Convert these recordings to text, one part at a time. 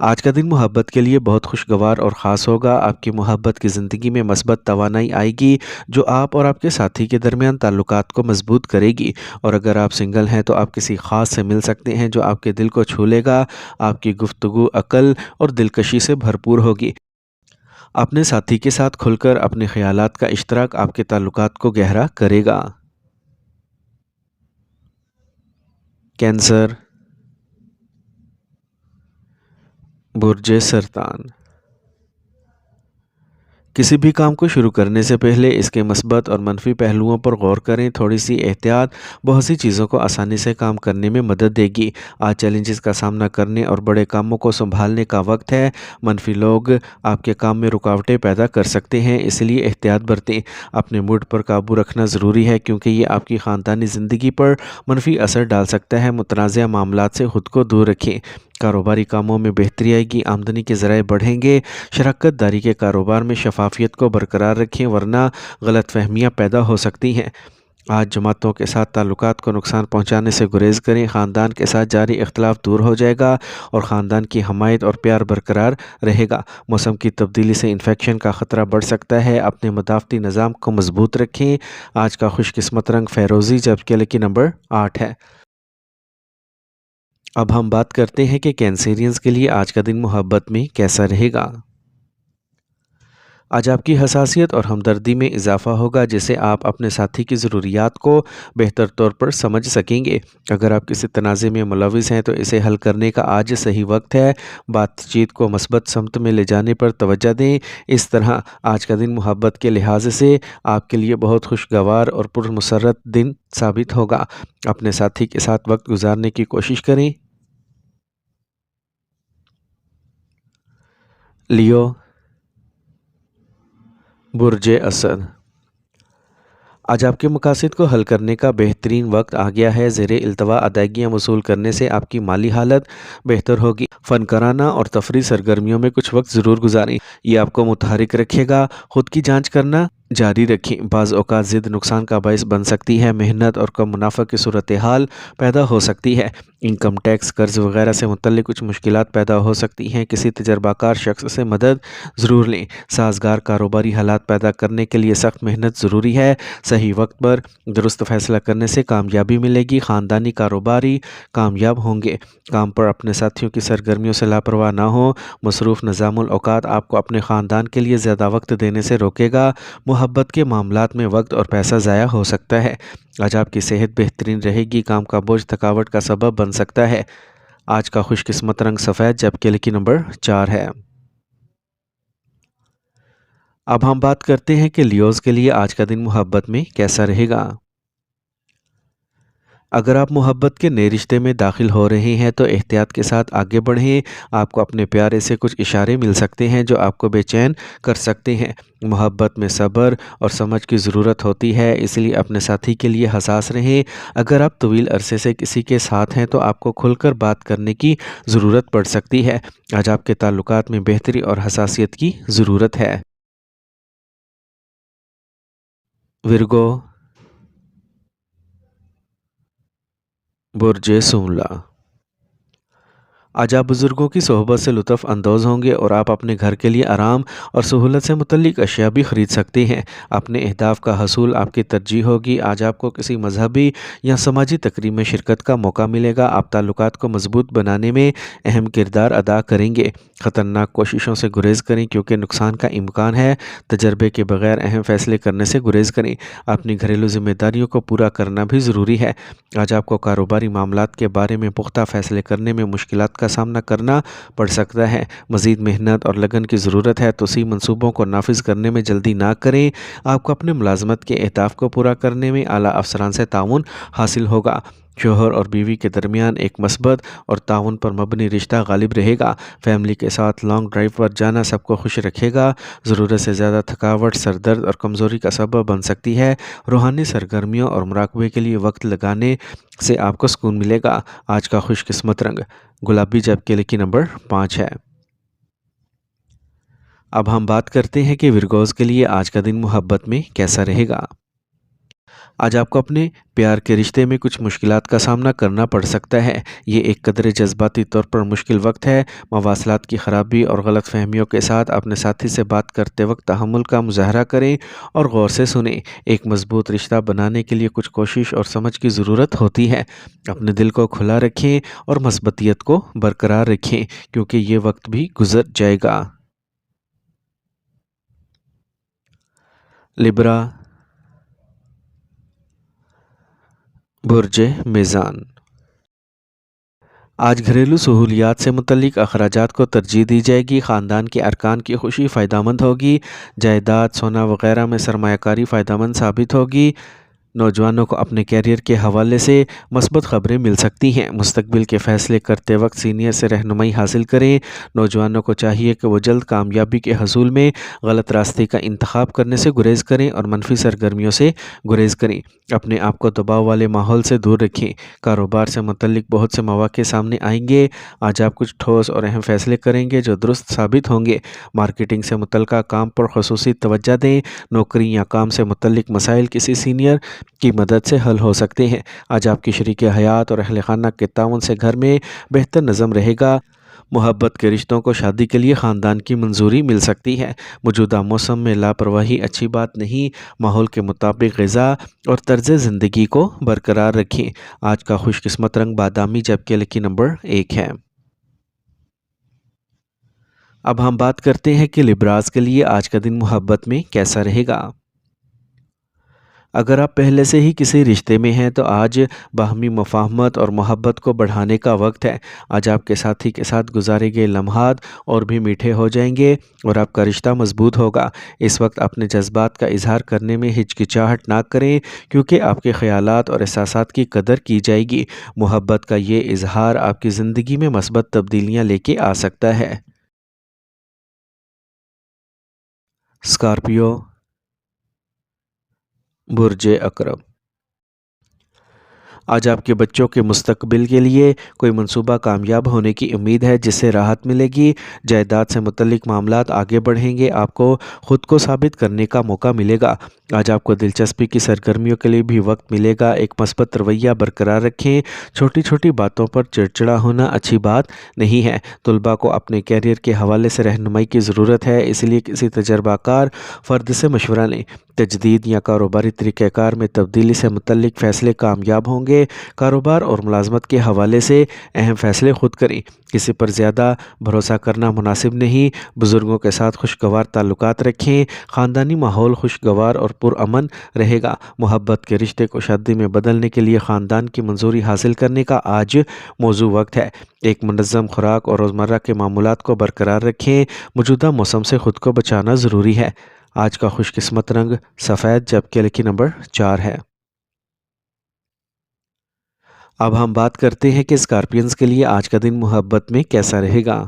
آج کا دن محبت کے لیے بہت خوشگوار اور خاص ہوگا۔ آپ کی محبت کی زندگی میں مثبت توانائی آئے گی جو آپ اور آپ کے ساتھی کے درمیان تعلقات کو مضبوط کرے گی، اور اگر آپ سنگل ہیں تو آپ کسی خاص سے مل سکتے ہیں جو آپ کے دل کو چھو لے گا۔ آپ کی گفتگو عقل اور دلکشی سے بھرپور ہوگی۔ اپنے ساتھی کے ساتھ کھل کر اپنے خیالات کا اشتراک آپ کے تعلقات کو گہرا کرے گا۔ کینسر، برج سرطان۔ کسی بھی کام کو شروع کرنے سے پہلے اس کے مثبت اور منفی پہلوؤں پر غور کریں۔ تھوڑی سی احتیاط بہت سی چیزوں کو آسانی سے کام کرنے میں مدد دے گی۔ آج چیلنجز کا سامنا کرنے اور بڑے کاموں کو سنبھالنے کا وقت ہے۔ منفی لوگ آپ کے کام میں رکاوٹیں پیدا کر سکتے ہیں، اس لیے احتیاط برتیں۔ اپنے موڈ پر قابو رکھنا ضروری ہے کیونکہ یہ آپ کی خاندانی زندگی پر منفی اثر ڈال سکتا ہے۔ متنازع معاملات سے خود کو دور رکھیں۔ کاروباری کاموں میں بہتری آئے گی، آمدنی کے ذرائع بڑھیں گے۔ شراکت داری کے کاروبار میں شفافیت کو برقرار رکھیں ورنہ غلط فہمیاں پیدا ہو سکتی ہیں۔ آج جماعتوں کے ساتھ تعلقات کو نقصان پہنچانے سے گریز کریں۔ خاندان کے ساتھ جاری اختلاف دور ہو جائے گا اور خاندان کی حمایت اور پیار برقرار رہے گا۔ موسم کی تبدیلی سے انفیکشن کا خطرہ بڑھ سکتا ہے، اپنے مدافعتی نظام کو مضبوط رکھیں۔ آج کا خوش قسمت رنگ فیروزی جبکہ لکی نمبر 8 ہے۔ اب ہم بات کرتے ہیں کہ کینسیرینز کے لیے آج کا دن محبت میں کیسا رہے گا۔ آج آپ کی حساسیت اور ہمدردی میں اضافہ ہوگا جس سے آپ اپنے ساتھی کی ضروریات کو بہتر طور پر سمجھ سکیں گے۔ اگر آپ کسی تنازع میں ملوث ہیں تو اسے حل کرنے کا آج صحیح وقت ہے۔ بات چیت کو مثبت سمت میں لے جانے پر توجہ دیں۔ اس طرح آج کا دن محبت کے لحاظ سے آپ کے لیے بہت خوشگوار اور پرمسرت دن ثابت ہوگا۔ اپنے ساتھی کے ساتھ وقت گزارنے کی کوشش کریں۔ لیو، برج اسد۔ آج آپ کے مقاصد کو حل کرنے کا بہترین وقت آ گیا ہے۔ زیر التوا ادائیگیاں وصول کرنے سے آپ کی مالی حالت بہتر ہوگی۔ فنکارانہ اور تفریحی سرگرمیوں میں کچھ وقت ضرور گزاریں، یہ آپ کو متحرک رکھے گا۔ خود کی جانچ کرنا جاری رکھیں، بعض اوقات ضد نقصان کا باعث بن سکتی ہے۔ محنت اور کم منافع کی صورتحال پیدا ہو سکتی ہے۔ انکم ٹیکس، قرض وغیرہ سے متعلق کچھ مشکلات پیدا ہو سکتی ہیں۔ کسی تجربہ کار شخص سے مدد ضرور لیں۔ سازگار کاروباری حالات پیدا کرنے کے لیے سخت محنت ضروری ہے۔ صحیح وقت پر درست فیصلہ کرنے سے کامیابی ملے گی۔ خاندانی کاروباری کامیاب ہوں گے۔ کام پر اپنے ساتھیوں کی سرگرمیوں سے لاپرواہ نہ ہو۔ مصروف نظام الاوقات آپ کو اپنے خاندان کے لیے زیادہ وقت دینے سے روکے گا۔ محبت کے معاملات میں وقت اور پیسہ ضائع ہو سکتا ہے۔ آج آپ کی صحت بہترین رہے گی، کام کا بوجھ تھکاوٹ کا سبب بن سکتا ہے۔ آج کا خوش قسمت رنگ سفید جبکہ لکی نمبر 4 ہے۔ اب ہم بات کرتے ہیں کہ لیوز کے لیے آج کا دن محبت میں کیسا رہے گا۔ اگر آپ محبت کے نئے رشتے میں داخل ہو رہے ہیں تو احتیاط کے ساتھ آگے بڑھیں۔ آپ کو اپنے پیارے سے کچھ اشارے مل سکتے ہیں جو آپ کو بے چین کر سکتے ہیں۔ محبت میں صبر اور سمجھ کی ضرورت ہوتی ہے، اس لیے اپنے ساتھی کے لیے حساس رہیں۔ اگر آپ طویل عرصے سے کسی کے ساتھ ہیں تو آپ کو کھل کر بات کرنے کی ضرورت پڑ سکتی ہے۔ آج آپ کے تعلقات میں بہتری اور حساسیت کی ضرورت ہے۔ ورگو، برج سونلا۔ آج آپ بزرگوں کی صحبت سے لطف اندوز ہوں گے اور آپ اپنے گھر کے لیے آرام اور سہولت سے متعلق اشیاء بھی خرید سکتے ہیں۔ اپنے اہداف کا حصول آپ کی ترجیح ہوگی۔ آج آپ کو کسی مذہبی یا سماجی تقریب میں شرکت کا موقع ملے گا۔ آپ تعلقات کو مضبوط بنانے میں اہم کردار ادا کریں گے۔ خطرناک کوششوں سے گریز کریں کیونکہ نقصان کا امکان ہے۔ تجربے کے بغیر اہم فیصلے کرنے سے گریز کریں۔ اپنی گھریلو ذمہ داریوں کو پورا کرنا بھی ضروری ہے۔ آج آپ کو کاروباری معاملات کے بارے میں پختہ فیصلے کرنے میں مشکلات کا سامنا کرنا پڑ سکتا ہے۔ مزید محنت اور لگن کی ضرورت ہے۔ توسیع منصوبوں کو نافذ کرنے میں جلدی نہ کریں۔ آپ کو اپنے ملازمت کے اہداف کو پورا کرنے میں اعلیٰ افسران سے تعاون حاصل ہوگا۔ شوہر اور بیوی کے درمیان ایک مثبت اور تعاون پر مبنی رشتہ غالب رہے گا۔ فیملی کے ساتھ لانگ ڈرائیو پر جانا سب کو خوش رکھے گا۔ ضرورت سے زیادہ تھکاوٹ سر درد اور کمزوری کا سبب بن سکتی ہے۔ روحانی سرگرمیوں اور مراقبے کے لیے وقت لگانے سے آپ کو سکون ملے گا۔ آج کا خوش قسمت رنگ گلابی جبکہ لکی نمبر 5 ہے۔ اب ہم بات کرتے ہیں کہ ورگوز کے لیے آج کا دن محبت میں کیسا رہے گا۔ آج آپ کو اپنے پیار کے رشتے میں کچھ مشکلات کا سامنا کرنا پڑ سکتا ہے۔ یہ ایک قدرے جذباتی طور پر مشکل وقت ہے۔ مواصلات کی خرابی اور غلط فہمیوں کے ساتھ اپنے ساتھی سے بات کرتے وقت تحمل کا مظاہرہ کریں اور غور سے سنیں۔ ایک مضبوط رشتہ بنانے کے لیے کچھ کوشش اور سمجھ کی ضرورت ہوتی ہے۔ اپنے دل کو کھلا رکھیں اور مثبتیت کو برقرار رکھیں، کیونکہ یہ وقت بھی گزر جائے گا۔ لبرا، برج میزان۔ آج گھریلو سہولیات سے متعلق اخراجات کو ترجیح دی جائے گی۔ خاندان کے ارکان کی خوشی فائدہ مند ہوگی۔ جائیداد، سونا وغیرہ میں سرمایہ کاری فائدہ مند ثابت ہوگی۔ نوجوانوں کو اپنے کیریئر کے حوالے سے مثبت خبریں مل سکتی ہیں۔ مستقبل کے فیصلے کرتے وقت سینئر سے رہنمائی حاصل کریں۔ نوجوانوں کو چاہیے کہ وہ جلد کامیابی کے حصول میں غلط راستے کا انتخاب کرنے سے گریز کریں اور منفی سرگرمیوں سے گریز کریں۔ اپنے آپ کو دباؤ والے ماحول سے دور رکھیں۔ کاروبار سے متعلق بہت سے مواقع سامنے آئیں گے۔ آج آپ کچھ ٹھوس اور اہم فیصلے کریں گے جو درست ثابت ہوں گے۔ مارکیٹنگ سے متعلقہ کام پر خصوصی توجہ دیں۔ نوکری یا کام سے متعلق مسائل کسی سینئر کی مدد سے حل ہو سکتے ہیں۔ آج آپ کی شریک حیات اور اہل خانہ کے تعاون سے گھر میں بہتر نظم رہے گا۔ محبت کے رشتوں کو شادی کے لیے خاندان کی منظوری مل سکتی ہے۔ موجودہ موسم میں لاپرواہی اچھی بات نہیں۔ ماحول کے مطابق غذا اور طرز زندگی کو برقرار رکھیں۔ آج کا خوش قسمت رنگ بادامی جبکہ لکی نمبر 1 ہے۔ اب ہم بات کرتے ہیں کہ لبراز کے لیے آج کا دن محبت میں کیسا رہے گا۔ اگر آپ پہلے سے ہی کسی رشتے میں ہیں تو آج باہمی مفاہمت اور محبت کو بڑھانے کا وقت ہے۔ آج آپ کے ساتھی کے ساتھ گزارے گئے لمحات اور بھی میٹھے ہو جائیں گے اور آپ کا رشتہ مضبوط ہوگا۔ اس وقت اپنے جذبات کا اظہار کرنے میں ہچکچاہٹ نہ کریں، کیونکہ آپ کے خیالات اور احساسات کی قدر کی جائے گی۔ محبت کا یہ اظہار آپ کی زندگی میں مثبت تبدیلیاں لے کے آ سکتا ہے۔ اسکارپیو، برج عقرب۔ آج آپ کے بچوں کے مستقبل کے لیے کوئی منصوبہ کامیاب ہونے کی امید ہے، جس سے راحت ملے گی۔ جائیداد سے متعلق معاملات آگے بڑھیں گے۔ آپ کو خود کو ثابت کرنے کا موقع ملے گا۔ آج آپ کو دلچسپی کی سرگرمیوں کے لیے بھی وقت ملے گا۔ ایک مثبت رویہ برقرار رکھیں۔ چھوٹی چھوٹی باتوں پر چڑچڑا ہونا اچھی بات نہیں ہے۔ طلباء کو اپنے کیریئر کے حوالے سے رہنمائی کی ضرورت ہے، اس لیے کسی تجربہ کار فرد سے مشورہ لیں۔ تجدید یا کاروباری طریقہ کار میں تبدیلی سے متعلق فیصلے کامیاب ہوں گے۔ کاروبار اور ملازمت کے حوالے سے اہم فیصلے خود کریں۔ کسی پر زیادہ بھروسہ کرنا مناسب نہیں۔ بزرگوں کے ساتھ خوشگوار تعلقات رکھیں۔ خاندانی ماحول خوشگوار اور پرامن رہے گا۔ محبت کے رشتے کو شادی میں بدلنے کے لیے خاندان کی منظوری حاصل کرنے کا آج موزوں وقت ہے۔ ایک منظم خوراک اور روزمرہ کے معمولات کو برقرار رکھیں۔ موجودہ موسم سے خود کو بچانا ضروری ہے۔ آج کا خوش قسمت رنگ سفید جبکہ لکی نمبر 4 ہے۔ اب ہم بات کرتے ہیں کہ اسکارپینز کے لیے آج کا دن محبت میں کیسا رہے گا۔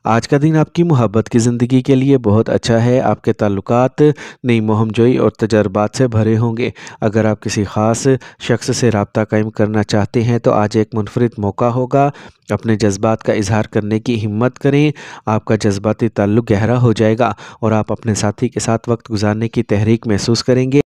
آج کا دن آپ کی محبت کی زندگی کے لیے بہت اچھا ہے۔ آپ کے تعلقات نئی مہم جوئی اور تجربات سے بھرے ہوں گے۔ اگر آپ کسی خاص شخص سے رابطہ قائم کرنا چاہتے ہیں تو آج ایک منفرد موقع ہوگا۔ اپنے جذبات کا اظہار کرنے کی ہمت کریں۔ آپ کا جذباتی تعلق گہرا ہو جائے گا اور آپ اپنے ساتھی کے ساتھ وقت گزارنے کی تحریک محسوس کریں گے۔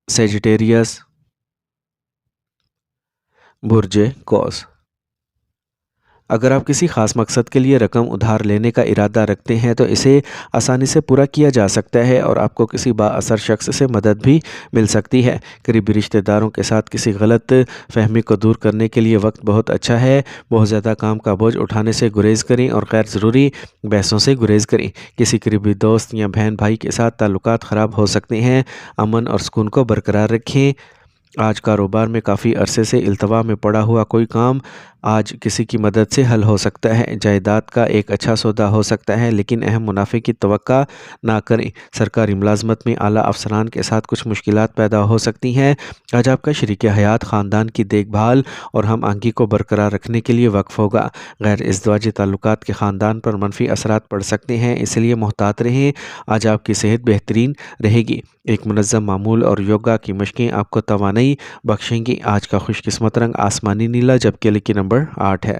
سیجیٹیریس، برج قوس۔ اگر آپ کسی خاص مقصد کے لیے رقم ادھار لینے کا ارادہ رکھتے ہیں تو اسے آسانی سے پورا کیا جا سکتا ہے اور آپ کو کسی با اثر شخص سے مدد بھی مل سکتی ہے۔ قریبی رشتہ داروں کے ساتھ کسی غلط فہمی کو دور کرنے کے لیے وقت بہت اچھا ہے۔ بہت زیادہ کام کا بوجھ اٹھانے سے گریز کریں اور غیر ضروری بحثوں سے گریز کریں۔ کسی قریبی دوست یا بہن بھائی کے ساتھ تعلقات خراب ہو سکتے ہیں۔ امن اور سکون کو برقرار رکھیں۔ آج کاروبار میں کافی عرصے سے التوا میں پڑا ہوا کوئی کام آج کسی کی مدد سے حل ہو سکتا ہے۔ جائیداد کا ایک اچھا سودا ہو سکتا ہے، لیکن اہم منافع کی توقع نہ کریں۔ سرکاری ملازمت میں اعلیٰ افسران کے ساتھ کچھ مشکلات پیدا ہو سکتی ہیں۔ آج آپ کا شریک حیات خاندان کی دیکھ بھال اور ہم آہنگی کو برقرار رکھنے کے لیے وقف ہوگا۔ غیر ازدواجی تعلقات کے خاندان پر منفی اثرات پڑ سکتے ہیں، اس لیے محتاط رہیں۔ آج آپ کی صحت بہترین رہے گی۔ ایک منظم معمول اور یوگا کی مشقیں آپ کو توانائی بخشیں گی۔ آج کا خوش قسمت رنگ آسمانی نیلا جبکہ لکی نمبر 8 ہے۔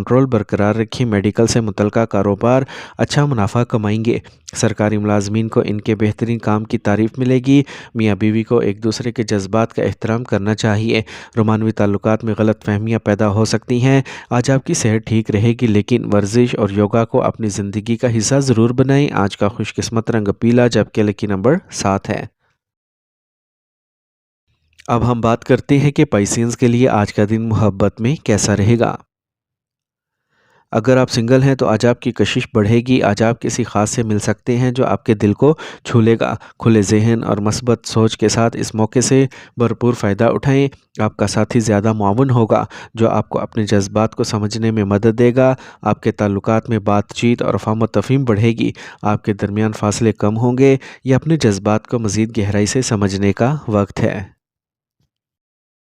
کنٹرول برقرار رکھیں۔ میڈیکل سے متعلقہ کاروبار اچھا منافع کمائیں گے۔ سرکاری ملازمین کو ان کے بہترین کام کی تعریف ملے گی۔ میاں بیوی کو ایک دوسرے کے جذبات کا احترام کرنا چاہیے۔ رومانوی تعلقات میں غلط فہمیاں پیدا ہو سکتی ہیں۔ آج آپ کی صحت ٹھیک رہے گی، لیکن ورزش اور یوگا کو اپنی زندگی کا حصہ ضرور بنائیں۔ آج کا خوش قسمت رنگ پیلا، جبکہ لکی نمبر 7 ہے۔ اب ہم بات کرتے ہیں کہ پائسینز کے لیے آج کا دن محبت میں کیسا رہے گا۔ اگر آپ سنگل ہیں تو آج آپ کی کشش بڑھے گی۔ آج آپ کسی خاص سے مل سکتے ہیں جو آپ کے دل کو چھو لے گا۔ کھلے ذہن اور مثبت سوچ کے ساتھ اس موقع سے بھرپور فائدہ اٹھائیں۔ آپ کا ساتھی زیادہ معاون ہوگا، جو آپ کو اپنے جذبات کو سمجھنے میں مدد دے گا۔ آپ کے تعلقات میں بات چیت اور فہم و تفہیم بڑھے گی۔ آپ کے درمیان فاصلے کم ہوں گے۔ یہ اپنے جذبات کو مزید گہرائی سے سمجھنے کا وقت ہے۔